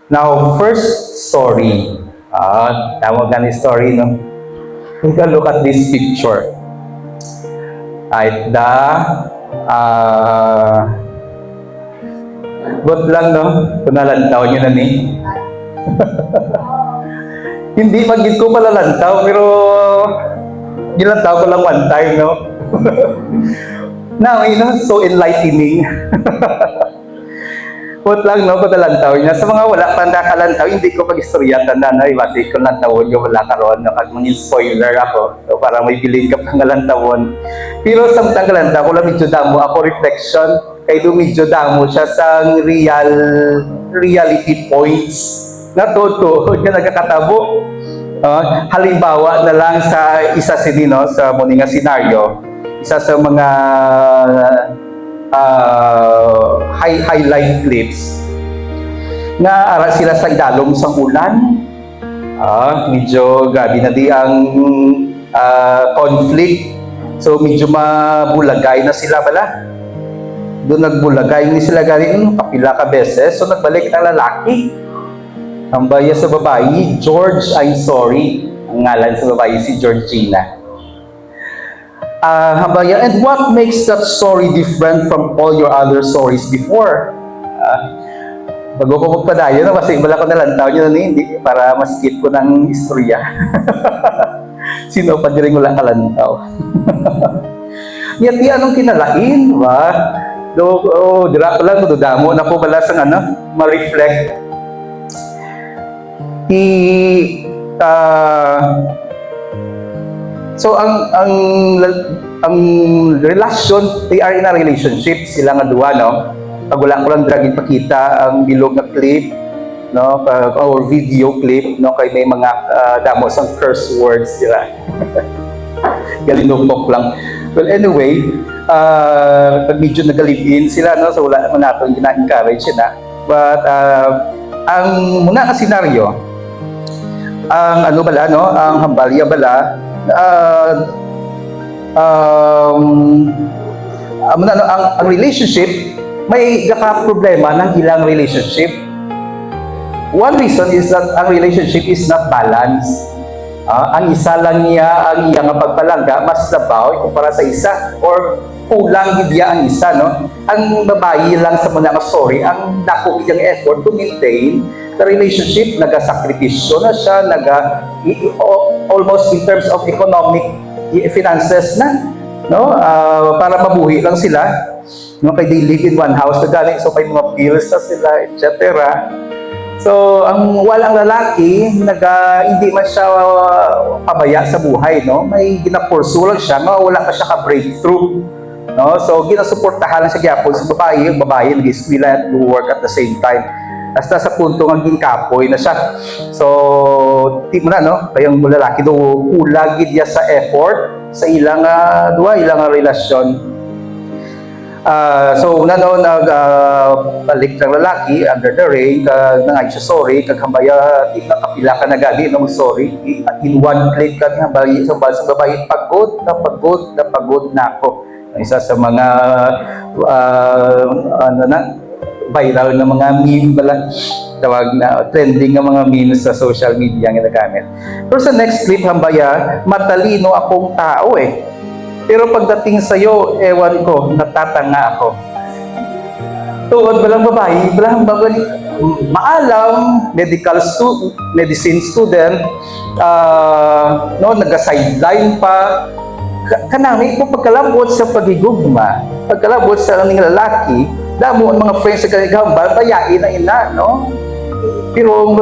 Now, first story. Tawag nga ni story, no? Take a look at this picture. Ay, good lang, no? Kunalantaw nyo na ni. Hindi magiging ko palalantaw, pero nilantaw ko lang one time, no? Now, so enlightening. Put lang, no, padalantaw niya. Sa mga wala pang nakalantaw, hindi ko pag-istorya tanda na, ibasi ko lantawon ko wala karoon, no, kag mga spoiler ako. So, parang may bilin ka pang lantawon. Pero sa mga kalantaw ko lang medyo damo ako reflection, kay do medyo damo siya sa reality points na totoo na nagkakatabo. Halimbawa na lang sa isa sinino sa muna nga senaryo, isa sa mga highlight clips nga ara sila sa idalom sa ulan. Medyo grabe na di ang conflict, so medyo mabulagay na sila bala. Doon nagbulagay ni sila galing kapila ka beses, so nagbalik ng lalaki. Ang baya sa babae, George, I'm sorry. Ang ngalan sa babae si Georgina. Hambaya, and what makes that story different from all your other stories before? Bago ko magpadayo, no? Kasi wala ko nalantaw nyo na hindi, para ma-skip ko ng istorya. Sino pa din wala kalantaw? Yati anong kinalain, ba? Dira ko lang, dudamo na po bala sa ma-reflect. So ang relasyon, they are in a relationship sila nga duha, no? Pag wala ko lang dragin pakita ang bilog na clip, no, or video clip, no, kay may mga damo sang curse words sila. Galinupok lang. Well, anyway, pag medyo nag-live-in sila, no, so wala man natin gina-encourage na. But ang muna ka senaryo, ang ano bala, no, ang hambalya bala, ang relationship, may problema ng ilang relationship. One reason is that ang relationship is not balanced. Ang isa lang niya ang iyang pagpalangga, mas labaw kumpara sa isa, or kulang niya ang isa, no? Ang babae lang sa mga story, ang dako iyang effort to maintain the relationship, nagasakripisyo na siya, almost in terms of economic finances na, no? Para mabuhi lang sila, no? Kaya they live in one house na galing, so may mga bills na sila, etc. So, ang walang lalaki, hindi man siya pabaya sa buhay, no? May ginapursu lang siya, no? Wala pa siya ka-breakthrough, no? So, ginasuportahan lang siya gyapon sa babae, nag-eskwela at work at the same time. Hasta sa punto ng ginkapoy na siya. So, di mo na, no? Kaya ang lalaki do ulagid niya sa effort sa ilang ilang relasyon. So, balik ng lalaki under the rain, nangay siya sorry, hambaya, di na kapila ka na gali, no, sorry, in one click ka hambaya sa babae, pagod na ako. Isa sa mga viral na mga meme bala, tawag na trending ng mga memes sa social media nga nagamit. Pero sa next clip, hambaya, matalino akong tao pero pagdating sa'yo, ewan ko, natatanga ako. Tuod ba lang babae, maalam, medicine student, no, nag-sideline pa, kanami po pagkalabot sa pagigugma, pagkalabot sa aning lalaki, damo ang mga friends sa kanigambal, bayain na ina, no? Pero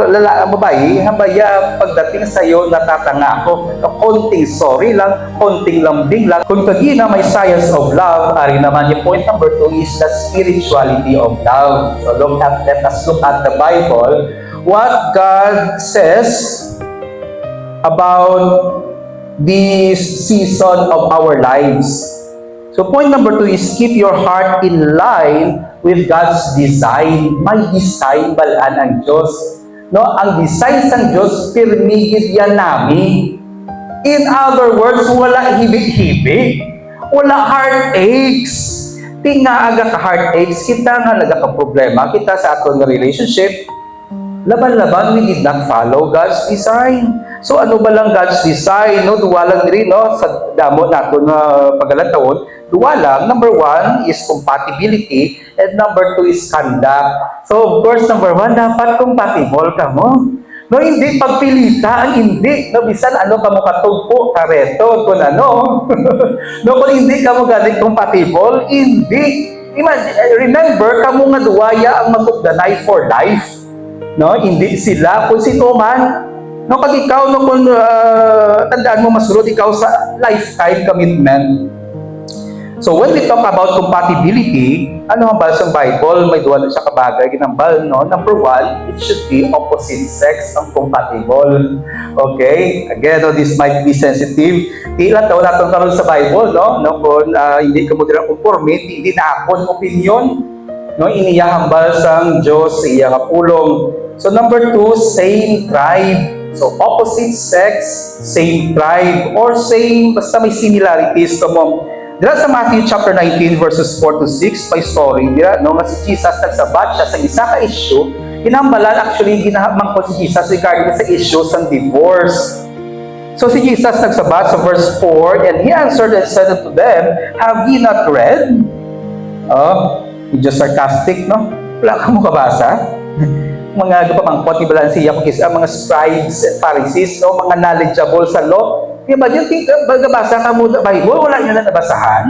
babae, hambaya, pagdating sa'yo, natatanga ako. Konting sorry lang, konting lambing lang. Kung kagina may science of love, ari naman yung point number 2 is the spirituality of love. So let us look at the Bible. What God says about this season of our lives. So point number 2 is keep your heart in line with God's design. May design balaan ang Diyos. No, ang design ng Diyos, pirmigid yan namin. In other words, wala hibig-hibig. Wala heartaches. Tinga aga ka heartaches, kita nga nagaka-problema kita sa aton nga relationship. Laban-laban, we did not follow God's design. So ano ba lang God's design? No? Duwalang rin, no? Sa damo nato na pagalang taon, duwalang, number 1 is compatibility, and number 2 is conduct. So of course, number 1, dapat compatible ka mo. No, hindi pagpilita, hindi. No, bisan ano ka mo katugpo, kareto, kung ano. No, kung hindi ka mo galing compatible, hindi. Remember, kamo nga duwaya ang magugdanay for life. No, hindi sila kung sino man. No, pag ikaw, no, kung tandaan mo, masulod ikaw sa lifetime commitment. So when we talk about compatibility, ano ang sa Bible? May duwa na siya kabagay, ginambal, no? Number 1, it should be opposite sex ang compatible. Okay? Again, no, this might be sensitive. Ilan daw natin karon sa Bible, no? No, kung hindi ka mo dira conformate, hindi na akon opinion, no? Iniyahambal sang Diyos sa iyang pulong. So number 2, same tribe. So opposite sex, same tribe, or same, basta may similarities to mo. Dira sa Matthew chapter 19 verses 4 to 6, may story dira, no, nga si Jesus nagsabat siya sa isa ka issue. Hinambalan actually ginahamang ko si Jesus regarding sa issue sa divorce. So si Jesus nagsabat sa verse 4, and he answered and said unto them, have ye not read? Medyo sarcastic, no? Wala ka mo kabasa? Mga gapamangkot ni Balansiya kung ang mga scribes and Pharisees, no, mga knowledgeable sa law. Diba, yung bagabasa ka mo na Bible, wala nyo na nabasahan.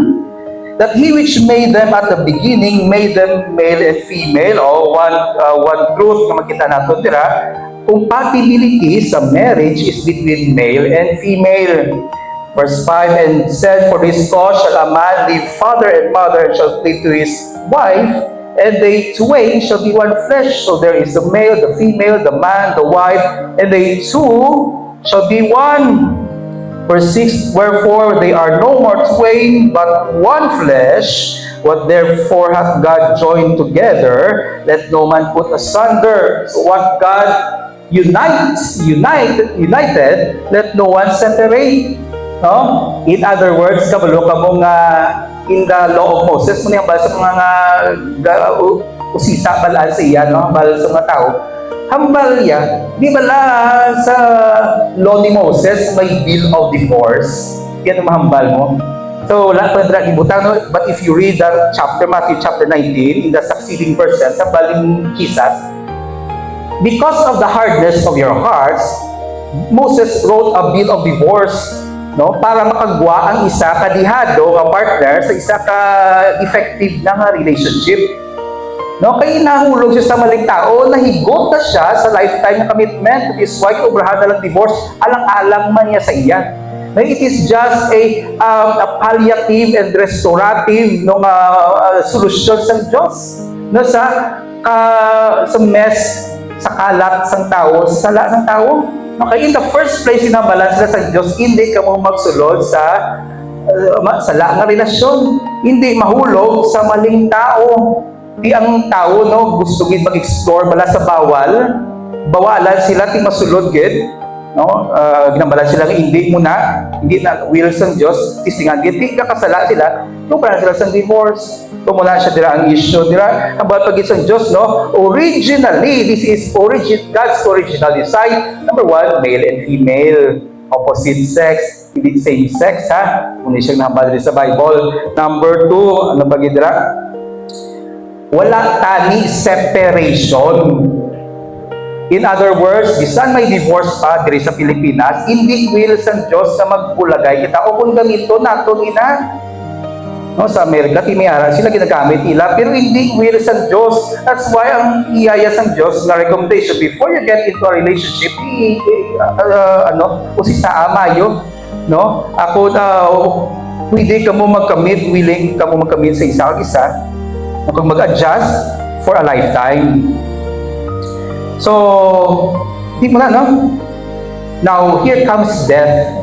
That he which made them at the beginning, made them male and female, o one truth na makita natin, tira, compatibility sa marriage is between male and female. Verse 5, and said, for this cause shall a man leave father and mother, and shall cleave to his wife, and they twain shall be one flesh. So there is the male, the female, the man, the wife, and they two shall be one. Verse 6, wherefore they are no more twain, but one flesh. What therefore hath God joined together, let no man put asunder. So what God united, let no one separate. No? In other words, kabalo ka mong in the law of Moses, muna yung bala sa mga usisa balaan sa iya, no? Bala sa mga tao. Hambal niya, di bala sa law ni Moses may bill of divorce. Yan ang mahambal mo. So, wala pa na ibutang, no? But if you read that chapter, Matthew chapter 19, in the succeeding verses, sa baling kisas, because of the hardness of your hearts, Moses wrote a bill of divorce, no, para makagwa ang isa ka dihado nga partner sa isa ka effective na nga relationship. No, kaya nahulog siya sa maling tao, nahigot na siya sa lifetime na commitment. That is why obrahan na lang divorce, alang-alang man niya sa iya. No, it is just a palliative and restorative no, solution sa Diyos. No, sa mess, sa kalat sang tao, sa sala sang tao. Okay, in the first place, sinabalan sila sa Diyos, hindi ka mo magsulod sa sala nga relasyon. Hindi mahulog sa maling tao. Di ang tao, no, gusto gid mag-explore bala sa bawal. Bawalan sila, ti masulod gid. No? Ginambalan sila nga hindi na will sang Diyos, tisingan gid, di kakasala sila. No, para sila sa divorce. Tumula siya dira ang issue dira. Ang pag isang Diyos, no, originally, this is God's original design. Number 1, male and female. Opposite sex, hindi same sex, ha? Muna siyang nahambal sa Bible. Number 2, ano pa gidra? Wala tani separation. In other words, bisan may divorce pa diri sa Pilipinas, hindi will sa Diyos na magpulagay kita o kung gamito naton ina. No, sa Amerika, timiara sila ginagamit nila, pero hindi will sa Diyos. That's why ang iyaya sa Diyos na recommendation before you get into a relationship, usisa amayo, no? Ako pwede ka mo mag-commit, willing ka mo mag-commit sa isa, kung mag-adjust for a lifetime. So, di mo na, no? Now, here comes death.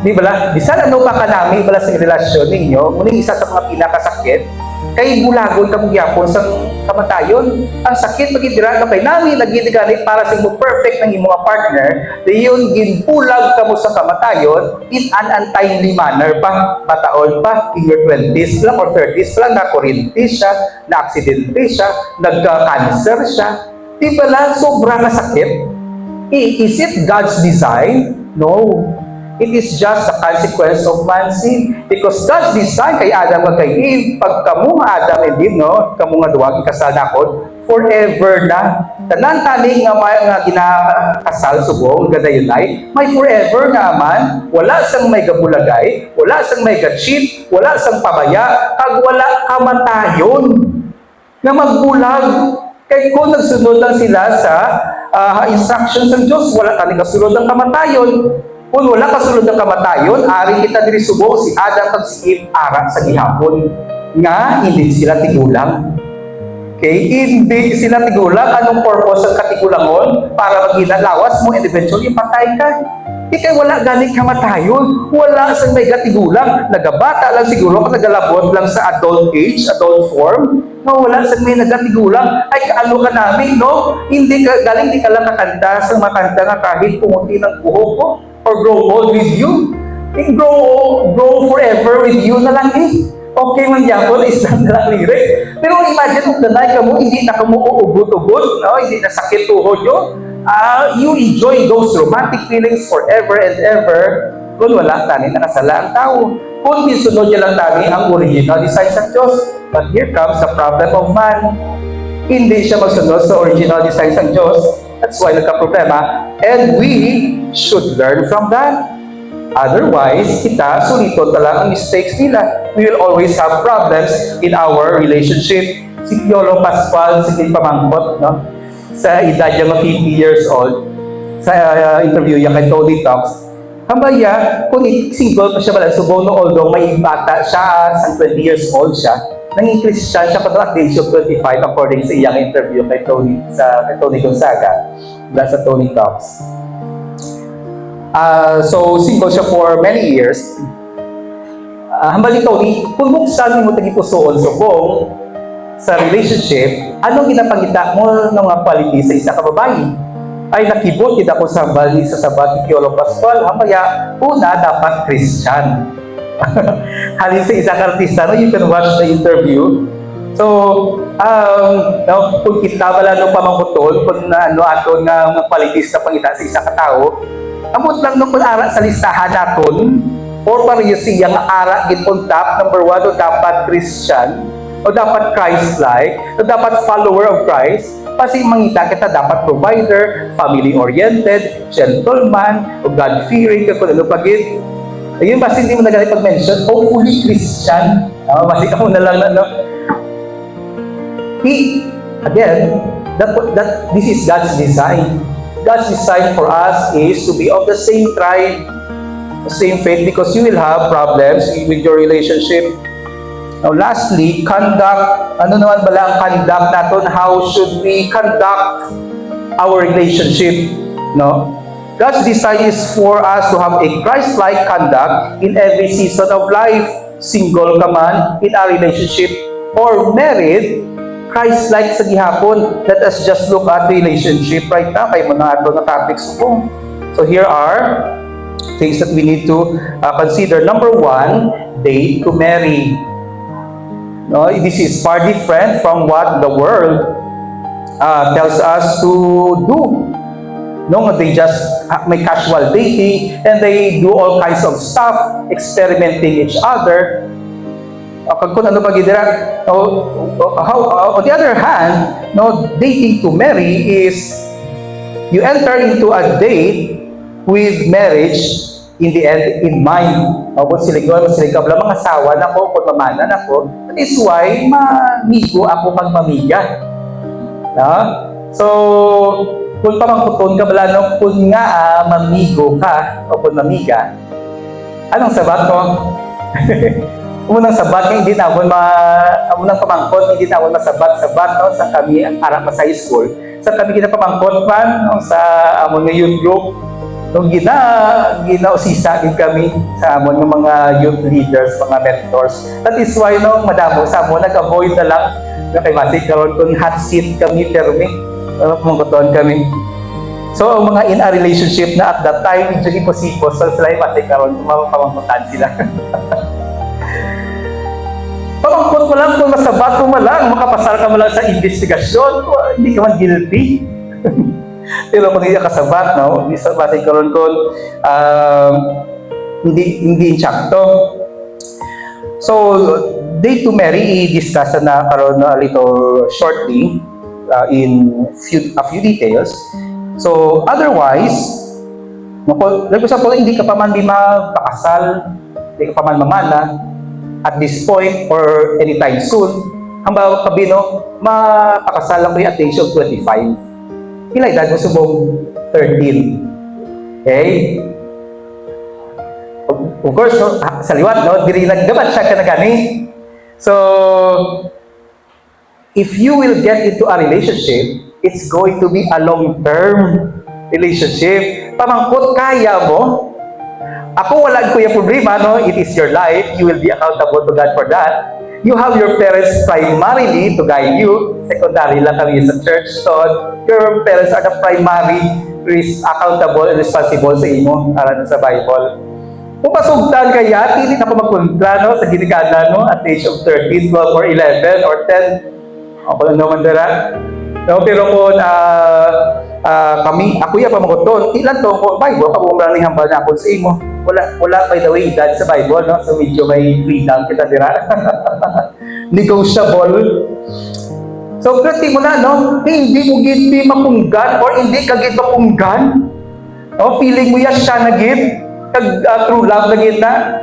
Di ba? Bisan ano pa kanami bala sa relasyon ninyo, muling isa sa mga pinakasakit, kay bulagon ka mong yapon sa kamatayon. Ang sakit magidira na kay nami nagidiganit para sa mo perfect ng imong partner, dayon ginbulag ka mo sa kamatayon in an untimely manner pa, pataon pa, in your 20s lang or 30s lang, na-kurinti siya, na-aksidente siya, nagka-cancer siya. Di ba lang sobra na sakit? Is it God's design? No. It is just the consequence of man's sin. Because God's design kay Adam at kay Eve, pag kamu nga Adam and Eve, no, kamu nga duwag, ikasal na ako, forever na. Tanan tani nga mga ginakasal subong, gadayunay, may forever nga man, wala sang may gabulagay, wala sang may ga-cheat, wala sang pabaya, kag wala kamatayon nga magbulag. Kaya kung nagsunod lang sila sa instructions ng Diyos, wala tani kasunod ng kamatayon. Kung wala kasunod ng kamatayon, ari kita diri subong si Adam kag si Eve ara sa gihapon nga hindi sila tigulang. Okay, hindi sila tigulang. Anong purpose ng katigulangon? Para maghinalawas mo and eventually patay ka. Kaya wala galing kamatayon. Wala sa may gatigulang. Nagabata lang siguro kung nagalabot lang sa adult age, adult form. No, wala sa may nagatigulang. Ay, kaalo ka namin, no? Hindi ka, galing di ka lang kakanta sa makanta nga kahit pumuti ng buhok ko or grow old with you. Grow forever with you na lang eh. Okay man yapon, isang na lang lyric. Pero imagine kung danay ka mo, hindi na ka mo uugot-ugot, no? Hindi na sakit tuhod yun. You enjoy those romantic feelings forever and ever kung wala tani nakasala ang tao. Kung disunod niya lang tani ang original design sa Diyos. But here comes the problem of man. Hindi siya magsunod sa original design sa Diyos. That's why nagka-problema. And we should learn from that. Otherwise, kita suliton na lang ang mistakes nila. We will always have problems in our relationship. Si Piolo Pascual, si pamangkot, no? Sa edad niya 50 years old, sa interview niya kay Tony Talks, hambaya, kung single pa siya pala, subono although may bata siya, sang 20 years old siya, nanging Christian siya at the age of 25 according sa iyang interview kay Tony Gonzaga, sa Tony Talks. So, single siya for many years. Hambali Tony, kung buksan mo tagipusoon subong sa relationship, anong ginapangita mo ng mga quality sa isa ka babae? Ay nakibot kita ko sa bali sa sabat ni Piolo Pascual, hambaya, una, dapat Christian. Halin sa isang artista, no, you can watch the interview. So, kung kita wala nung pamangkutol, kung ano ato nga mga qualities na pangita sa isa ka tao, amot lang nung ara sa listahan naton, or para yung siyang ara gipuntap, number 1, o dapat Christian, o dapat Christ-like, o dapat follower of Christ, kasi mangita kita dapat provider, family-oriented, gentleman, o God-fearing, kung ano pagit. Ayun, basta hindi mo na ganit pag-mention, hopefully Christian. Basta ka mo na lang, no? Again, this is God's design. God's design for us is to be of the same tribe, the same faith, because you will have problems with your relationship. Now, lastly, conduct. Ano naman bala ang conduct natin? How should we conduct our relationship? No? God's design is for us to have a Christ-like conduct in every season of life. Single ka man, in a relationship, or married, Christ-like sa gihapon. Let us just look at relationship right now. Kaya mo na ato na topics po. So here are things that we need to consider. Number 1, date to marry. No, this is far different from what the world tells us to do. No, they just make casual dating and they do all kinds of stuff, experimenting each other. Kung ano pag-idira, on the other hand, no, dating to marry is you enter into a date with marriage in the end in mind. Kung siligabla mga asawa na ko, kung mamanan ako, that is why mamigo ako pag mamiga. No? So, kung pamangkuton ka bala, no, kung nga mamigo ka o kung mamiga, anong sabat ko? Unang sabat nga, hindi na ako unang pamangkot, hindi na ako masabat-sabat, no, sa kami, ang harap sa high school. Sa kami kinapamangkot man, no, sa amon nga youth group, nung ginausisa din kami sa amon ng mga youth leaders, mga mentors. That is why, no, madamo sa amon, nag-avoid na lang, kay Masik, karoon kung hot seat kami, termi, pamangkoton kami. So, ang mga in a relationship na at that time, medyo imposible, so sila yung Masik, karoon, pamangkotan sila. Pamangkot mo lang kung masabat mo lang, makapasar ka mo lang sa investigasyon, hindi ka man guilty. Pero kung hindi ka kasabat, no, isa base karon kon hindi insakto. So, day to Mary, i-discuss na karon a little shortly in a few details. So, otherwise, like example, hindi ka pa man di mapakasal, hindi ka pa man mamana, at this point or anytime soon, hamba kabino, mapakasal lang ko yung at the age of 25. Pila edad mo subong 13. Okay? Of course, no, sa liwat, no, diri naggabat siya ka na gani. So, if you will get into a relationship, it's going to be a long-term relationship. Pamangkot, kaya mo. Ako, wala ko yung problema, no? It is your life. You will be accountable to God for that. You have your parents primarily to guide you. Secondary lang kami sa church. So, your parents are the primary accountable and responsible sa imo, aral sa Bible. Kung pasugtan kaya, hindi na pa magpunta, no? Sa ginigana, no? At the age of 13, 12, or 11, or 10. Ako lang naman dara. No, pero kung kami, ako ya pamagoton, ilan to ko Bible, kung maraming hambal na ako sa imo. Wala by the way, edad sa Bible, no? So medyo may freedom kita dira. Negotiable. So, kriti mo na, no? Hindi mo gid mapunggan or hindi ka gid mapunggan. No? Feeling mo ya siya na gid. True love na gid na.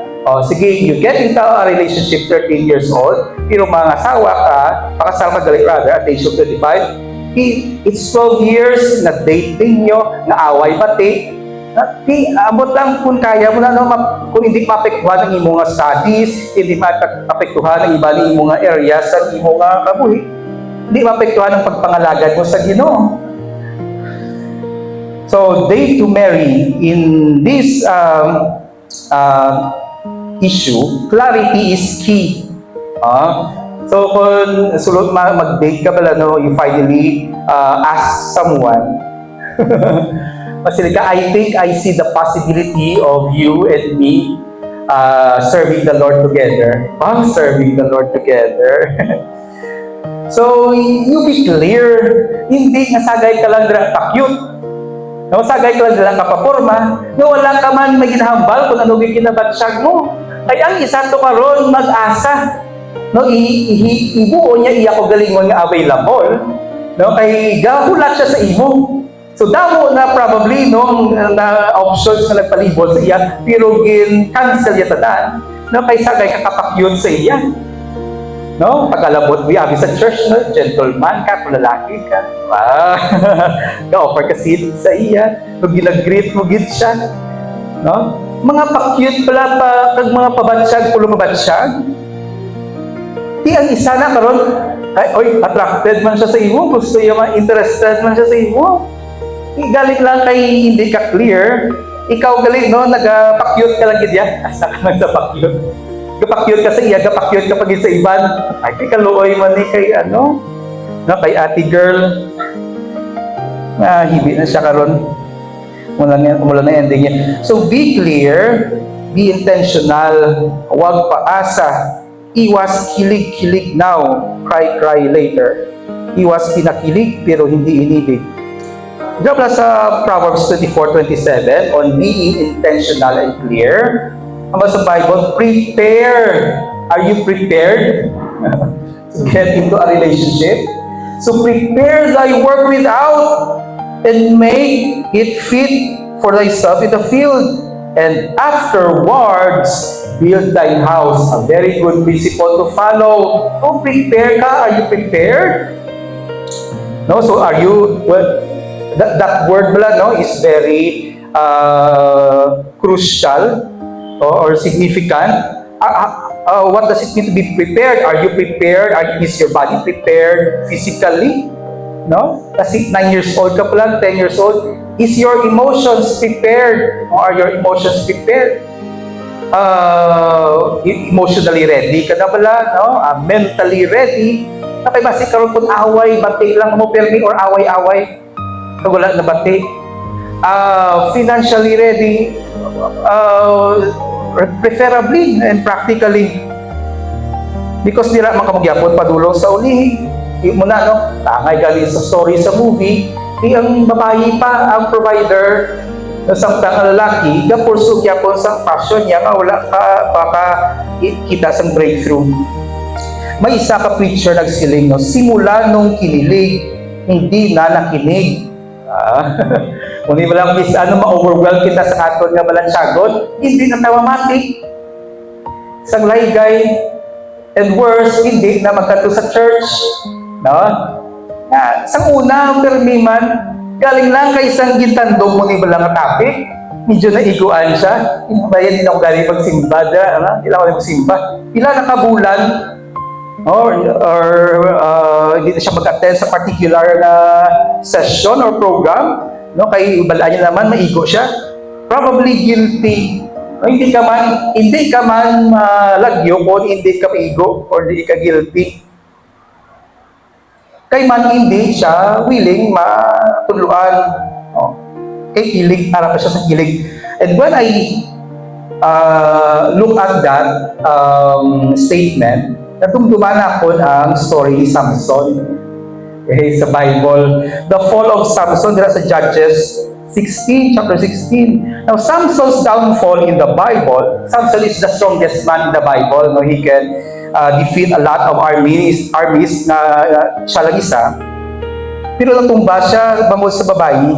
Sige, you get into a relationship 13 years old, pero mga asawa ka, pakasal ka rather at the age of 25, it's 12 years na dating nyo, na away pati. Abot lang kung kaya mo na, no, kung hindi mapektuhan ang imong studies, hindi mapektuhan ang iba ng imong areas sa imong kabuhi, hindi mapektuhan ang pagpangalagad mo sa Ginoo. So, day to Mary, in this issue, clarity is key. So, kung sulot mag-date ka pala, no, you finally ask someone, Masilika, I think I see the possibility of you and me serving the Lord together. Serving the Lord together. So, you be clear. Hindi nga sagay ka lang dira pa-cute. No, sagay ka lang dira kapaporma. No, wala ka man may ginahambal kung ano ginabatsyag mo. Kaya ang isa to karon mag-asa. No, ibuo niya iya ko galingon nga available. No, kay gahulat siya sa imo. So damo na probably no na options na nagpalibot sa iya, pero gin-cancel ya tanan. No, kay sagay ka kapakyut sa iya. No, pagkalabot mo abi sa church, no, gentleman ka, kung lalaki ka. Ka-offer ka seat sa iya, no, ginag-greet mo gid siya. No? Mga pakyut pala pa kag mga pabatsyag, pulo mabatsyag. Di ang isa na karon, oy, attracted man siya sa imo, gusto niya man, interested man siya sa imo. Galing lang kay hindi ka clear, ikaw galing, no, nagapakyut ka lang gid ya, asa ka man sa pakyut. Gapakyut ka sa iya, gapakyut ka pagid sa iban. Ay, kay kaluoy man ni kay ano, no, kay ate girl. Hibi na siya karon. Mula na ending niya. So, be clear, be intentional, huwag paasa. Iwas kilig-kilig now, cry-cry later. Iwas pinakilig pero hindi inibig. Diyan pala sa Proverbs 24:27 on being intentional and clear. Ang sa Bible, prepare. Are you prepared to get into a relationship? So prepare thy work without and make it fit for thyself in the field. And afterwards, build thine house. A very good principle to follow. So prepare ka. Are you prepared? No, so are you, well, that word pala, no, is very crucial or significant. What does it mean to be prepared? Are you prepared? Is your body prepared physically? No? Kasi 9 years old ka pa lang, 10 years old. Is your emotions prepared? Or are your emotions prepared? Emotionally ready ka na pala, no? Mentally ready. Nakay basi karon kun away, bati lang mo permi or away-away. Wala na bati. Financially ready, preferably and practically. Because dira man kamagyapon padulong sa uli. Di mo na, no? Tangay galing sa story sa movie, ang babae pa ang provider samtang ang lalaki gapursog yapon sang passion niya nga wala ka baka kita sang breakthrough. May isa ka preacher nagsiling, no, simula nung kinilig hindi na nakinig. Kung di ba lang ma-overwhelm kita sa aton nga balansyagon, hindi na tawamatik sang laygay, and worse, hindi na magkanto sa church, no? Sang una, permi man, galing lang kay isang gintandong mo iba lang ang topic, medyo naiguan siya. Bayan din ako galing magsimba, ilan ako magsimba. Ilan nakabulan, or hindi na siya mag-attend sa particular na session or program, no? Kay balaan niya naman, maigo siya. Probably guilty. No, hindi ka man lagyo kung hindi ka maigo or hindi ka guilty. Kay man hindi siya willing matuluan, no? Kay kilig, para pa siya sa kilig. And when I look at that statement, natungduman ako ang story ni Samson, okay, sa Bible. The fall of Samson, dira sa Judges 16, chapter 16. Now, Samson's downfall in the Bible, Samson is the strongest man in the Bible. No? He can defeat a lot of armies na siya lang isa. Pero natumba siya bangod sa babae.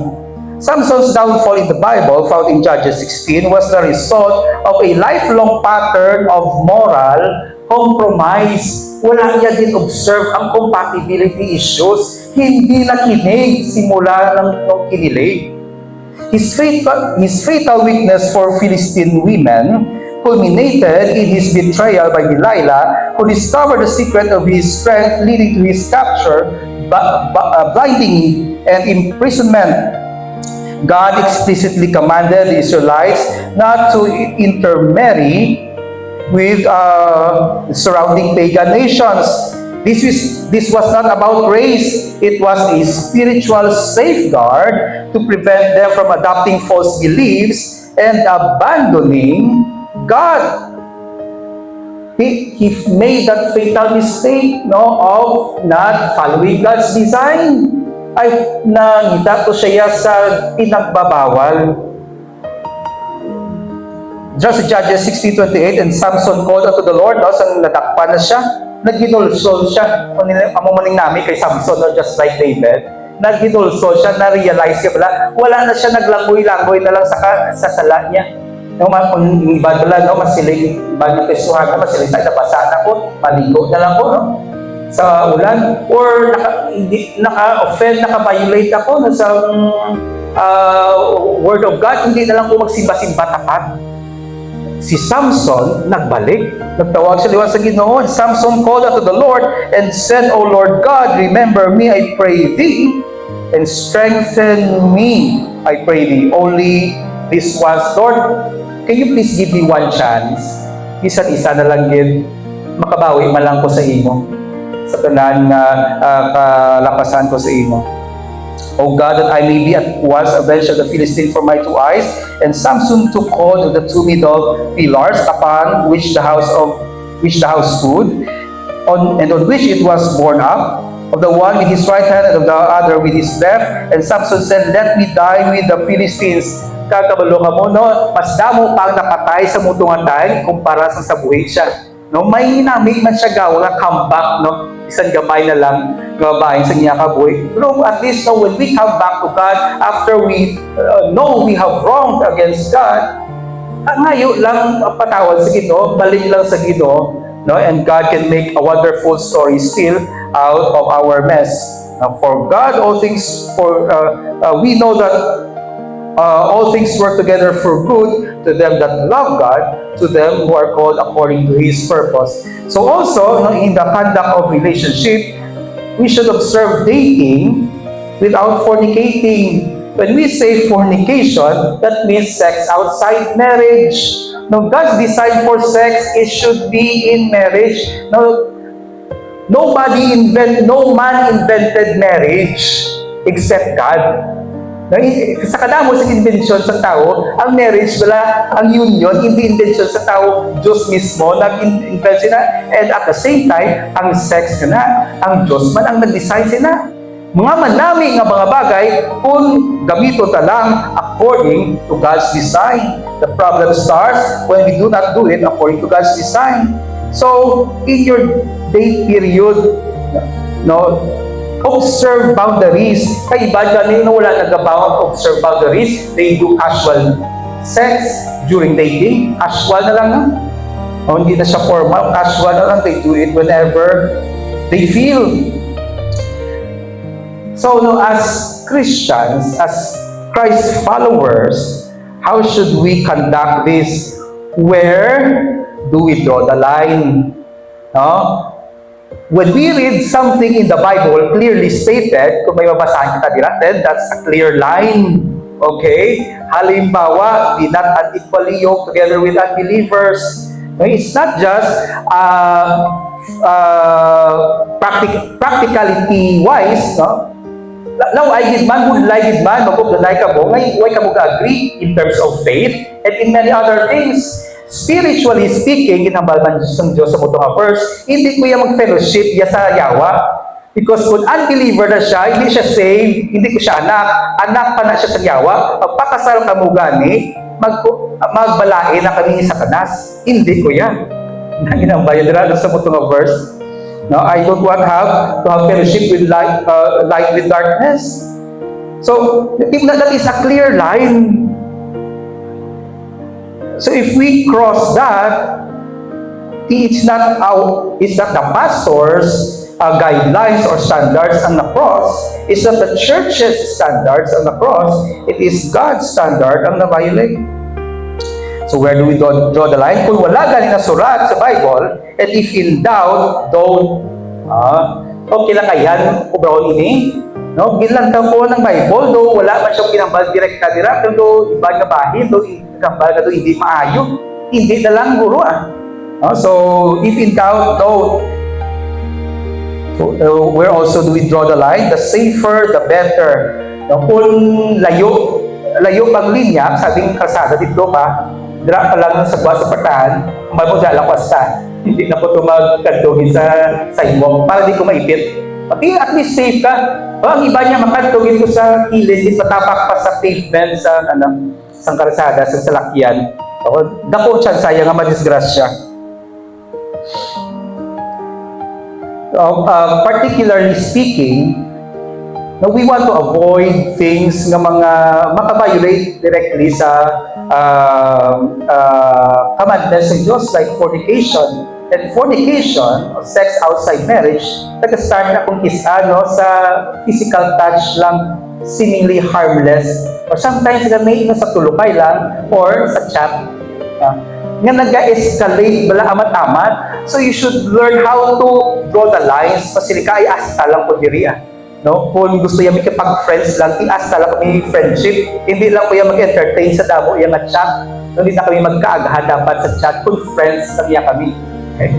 Samson's downfall in the Bible, found in Judges 16, was the result of a lifelong pattern of moral compromise. Wala niya din observe ang compatibility issues. Hindi nakinig simula ng kinilig. His fatal weakness for Philistine women culminated in his betrayal by Delilah, who discovered the secret of his strength, leading to his capture, blinding and imprisonment. God explicitly commanded the Israelites not to intermarry with surrounding pagan nations. This was not about race. It was a spiritual safeguard to prevent them from adopting false beliefs and abandoning God. He made that fatal mistake, no, of not following God's design. Ay nangita to siya sa pinagbabawal. Just Judges 16:28, and Samson called unto the Lord, no, sang nadakpan na siya, nagginulsol siya. Amo maning nami kay Samson, no, just like David, nagginulsol siya, na-realize siya wala na siya naglangoy-langoy na lang sa sala niya. Yung kung iba pala, no, masilig, iba yung pesuhan na, masilig tayo, nabasa na ko, maligo na lang ko, no, sa ulan, or naka-offend, naka-violate ako no, sa word of God, hindi na lang ko magsimba-simba tapat. Si Samson nagbalik, nagtawag sa liwan sa Ginoo. Samson called unto the Lord and said, O Lord God, remember me, I pray thee, and strengthen me, I pray thee. Only this once, Lord, can you please give me one chance? Isa't isa na lang din, makabawi man lang ko sa imo, sa tanan nga kalapasan ko sa imo. O God, that I may be at once avenged of the Philistine for my two eyes. And Samson took hold of the two middle pillars upon which the house stood, and on which it was borne up, of the one with his right hand and of the other with his left. And Samson said, Let me die with the Philistines. Kakabalo ka mo, no? Mas damo pang napatay sa mutungan kumpara sa buhay siya. No, may namig man siya gawa nga comeback, no? Isang gamay na lang gabahin sa niya kabuhi. Pero at least, no, when we come back to God after we know we have wronged against God, ngayon lang patawad sa Ginoo, balik lang sa Ginoo, no? And God can make a wonderful story still out of our mess. For God, all things we know that all things work together for good to them that love God, to them who are called according to His purpose. So also, no, in the conduct of relationship, we should observe dating without fornicating. When we say fornication, that means sex outside marriage. Now, God's design for sex, it should be in marriage. Now, no man invented marriage except God. Sa kadamo sa intensyon sa tao, ang marriage wala, ang union, hindi intensyon sa tao, Diyos mismo nag-invent na. And at the same time, ang sex na, ang Diyos man ang nag-design sila. Mga manami nga mga bagay kung gamito ta lang according to God's design. The problem starts when we do not do it according to God's design. So, in your day period, no, observe boundaries. Kay iba dyan wala nagabawang observe boundaries. They do casual sex during dating. Casual na lang. O, hindi na siya formal. Casual na lang. They do it whenever they feel. So, no, as Christians, as Christ followers, how should we conduct this? Where do we draw the line? No? When we read something in the Bible clearly stated, kung may mabasahin kita natin, that's a clear line. Okay? Halimbawa, be not unequally yoked together with unbelievers. Okay? It's not just practicality-wise, no? Now, I did man, would like it man, magpaplanay ka mo, ngay ka mo agree in terms of faith and in many other things. Spiritually speaking, ginambal man ng Diyos sa mutong verse, hindi ko yung mag-fellowship ya sa yawa. Because kung unbeliever na siya, hindi siya saved, hindi ko siya anak pa na siya sa yawa, pagpakasal ka mo gani, magbalain na kami sa kanas. Hindi ko yan. Ginambal yan sa mutong verse. No, I don't want to have fellowship with light with darkness. So, that is a clear line. So if we cross that, it's not the pastor's guidelines or standards on the cross. It's not the church's standards on the cross. It is God's standard on the violate. So where do we draw the line? Kung wala galing na surat sa Bible, and if in doubt, don't. Okay lang kayan, kubraon ini. No, ginlantaw po ng Bible, do wala man siyang kinambal direkta do iba nga bahin, do kambal ka do hindi maayo. Hindi na lang guro So if in doubt, don't. So, where also do we draw the line? The safer, the better. No, kung layo pang linya, sabing kalsada dito pa, dira pa lang sa buwan sa patahan, may mo dala kwasta. Hindi na po ito magkantugin sa sidewalk para di ko maipit. Pati at least safe ka. Ang iba niya makantugin ko sa kilid, di patapak pa sa pavement, sa kalsada, sa salakyan. Dako siya, sayang nga madisgrasya. Particularly speaking, we want to avoid things nga mga makabiolate directly sa commandments ng Diyos like fornication. And fornication, or sex outside marriage, nag-start na kung sa physical touch lang, seemingly harmless. Or sometimes may sa tulukay lang, or sa chat. Nga nag-escalate bala amat-amat. So you should learn how to draw the lines. Pasilika ay asta lang po diri No? Kung gusto yung makipag-friends lang, i-asta lang kami friendship. Hindi lang po yung mag-entertain sa damo yung chat. Hindi na kami magkaagahan dapat sa chat. Kung friends lang yan kami. Okay?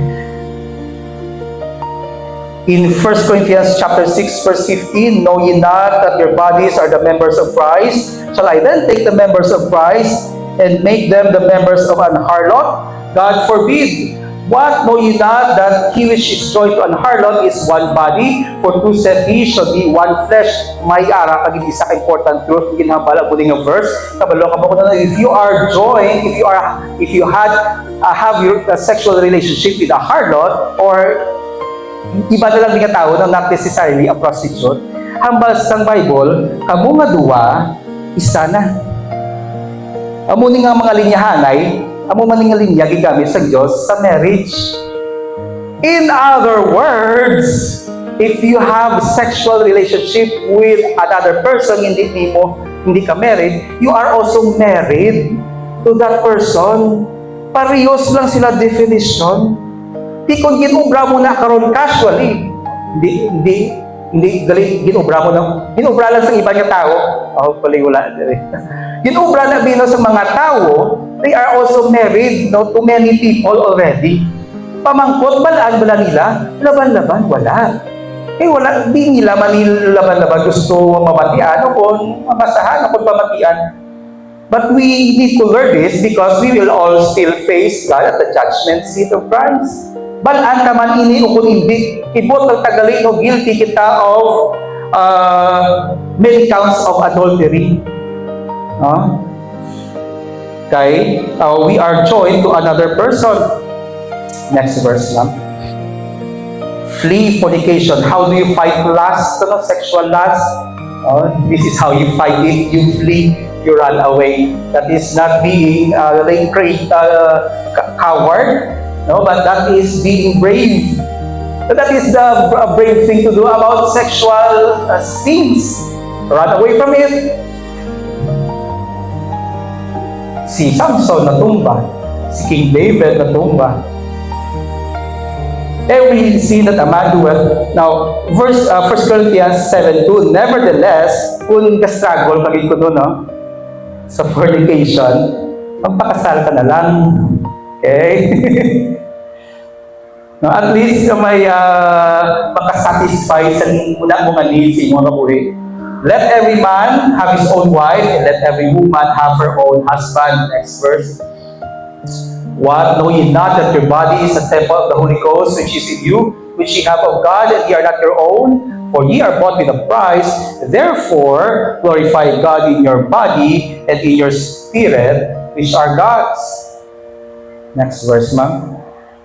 In 1 Corinthians chapter 6, verse 15, know ye not that your bodies are the members of Christ? Shall I then take the members of Christ and make them the members of an harlot? God forbid. What know ye not that he which is joined to an harlot is one body? For two said he shall be one flesh. May ara kagid isa ka important truth ginhambala buling nga verse. Kabalo ka mo na if you are joined, if you have your sexual relationship with a harlot or iba na lang nga tao na not necessarily a prostitute. Hambal sa Bible, kamo nga duwa isa na. Amo ni nga mga linyahanay, amo man nga linya gigamit sa Dios sa marriage. In other words, if you have sexual relationship with another person, hindi ka married, you are also married to that person. Parehas lang sila definition. Di kung ginubra mo na karon casually, hindi galing ginubra mo na. Ginubra lang sa iba nga tao. Hopefully wala. Ginubra na bino sa mga tao, they are also married to many people already. Pamangkot, balaan nila? Laban-laban, wala. Wala, di nila manilaman gusto mamatian o kung mamasahan o kung pamatian. But we need to learn this because we will all still face God at the judgment seat of Christ. Balaan naman ini o kung hindi, kibot ng tagali o guilty kita of many counts of adultery. Okay? We are joined to another person. Next verse lang. Flee fornication. How do you fight lust? Sexual lust. This is how you fight it. You flee. You run away. That is not being coward, but that is being brave. So that is the brave thing to do about sexual sins. Run away from it. Si Samson natumba. Si King David natumba. Every sin that a man doeth. Now, 1 Corinthians 7:2. Nevertheless, kung ka-struggle, pagin ko doon, sa fornication, magpakasal ka na lang. Okay? No, at least may makasatisfy sa muna mong needs sa inyong kabuhi. Let every man have his own wife, and let every woman have her own husband. Next verse. What? Know ye not that your body is a temple of the Holy Ghost, which is in you, which ye have of God, and ye are not your own? For ye are bought with a price. Therefore, glorify God in your body and in your spirit, which are God's. Next verse, ma'am.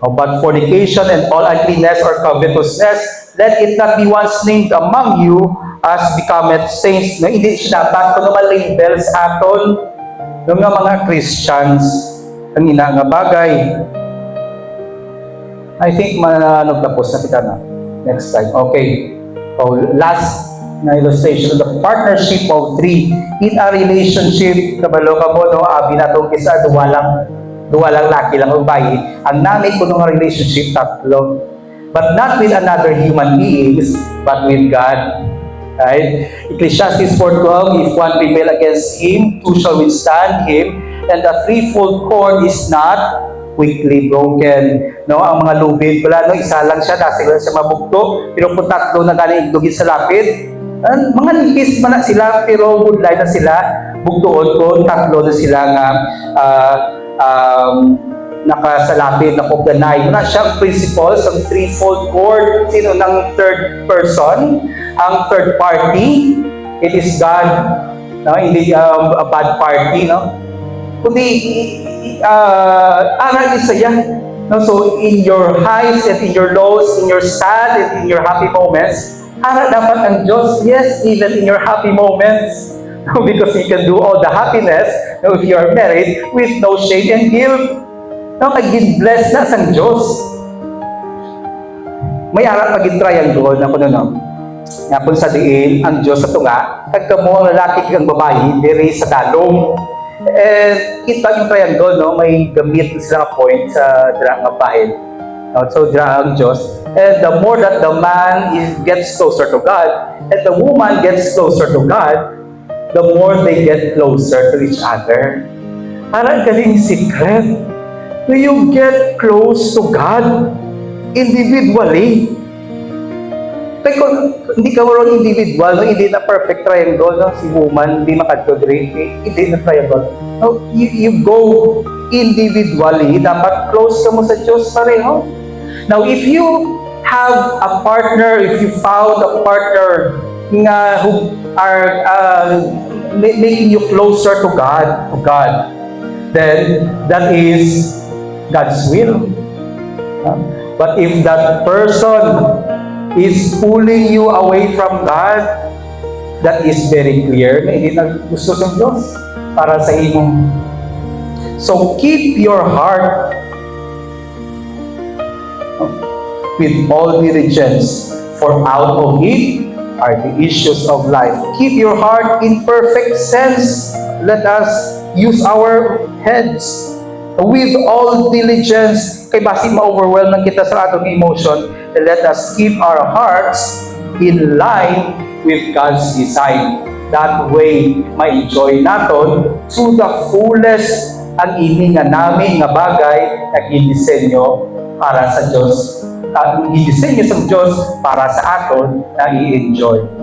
But fornication and all uncleanness or covetousness, let it not be once named among you, as becometh saints. No, hindi siya dapat kung naman label sa aton ng mga Christians ang ina nga bagay. I think tapos na kita na. Next slide. Okay. Last na illustration, the partnership of three. In a relationship, kabalo ka mo, abi na itong isa, duwalang laki lang o bayi. Ang nanay ko ng relationship, tatlo. But not with another human beings, but with God. Right? Ecclesiastes 4:12, if one prevail against him, two shall withstand him, and the threefold cord is not quickly broken. No, ang mga lubid pala, isa lang siya, nasa lang siya mabugto, pero kung tatlo na galing igdugin sa lapid, mga nipis man na sila, pero budlay na sila, bugtuon ko, tatlo na sila nga nakasalapid, nakoganay. Ito na siyang principles ng threefold cord. Sino ng third person? Ang third party, it is God. No? Hindi a bad party, no? Kundi aral isa yan. No? So, in your highs and in your lows, in your sad and in your happy moments, aral dapat ang Diyos. Yes, even in your happy moments. No? Because you can do all the happiness, no, if you are married, with no shame and guilt. No? Kag-bless na sang Diyos. May aral pag-triangle na kuno, no? Nga kung sa diin, ang Diyos sa tunga, kagkamo ang lalaki kang babae, diri sa dalong. Kita yung triangle, no? May gamit sila point sa dirang bahay. No? So, dirang ang Diyos. And the more that the man gets closer to God, and the woman gets closer to God, the more they get closer to each other. Parang galing secret. Do you get close to God individually? Like, hindi ka walang individual, no? Hindi na perfect triangle, no? Si woman, hindi makadodre, hindi na triangle. No? You go individually, dapat close ka mo sa Diyos pareho. Now, if you have a partner, if you found a partner nga who are making you closer to God, then that is God's will. But if that person is pulling you away from God, that is very clear na hindi na gusto sa Diyos para sa imo. So keep your heart with all diligence, for out of it are the issues of life. Keep your heart in perfect sense. Let us use our heads with all diligence. Kay basin ma-overwhelm ng kita sa atong emotion, and let us keep our hearts in line with God's design. That way, ma-enjoy naton to the fullest ang ini nga namin nga bagay na ginisenyo para sa Diyos. gidisenyo sa Diyos para sa aton na i-enjoy.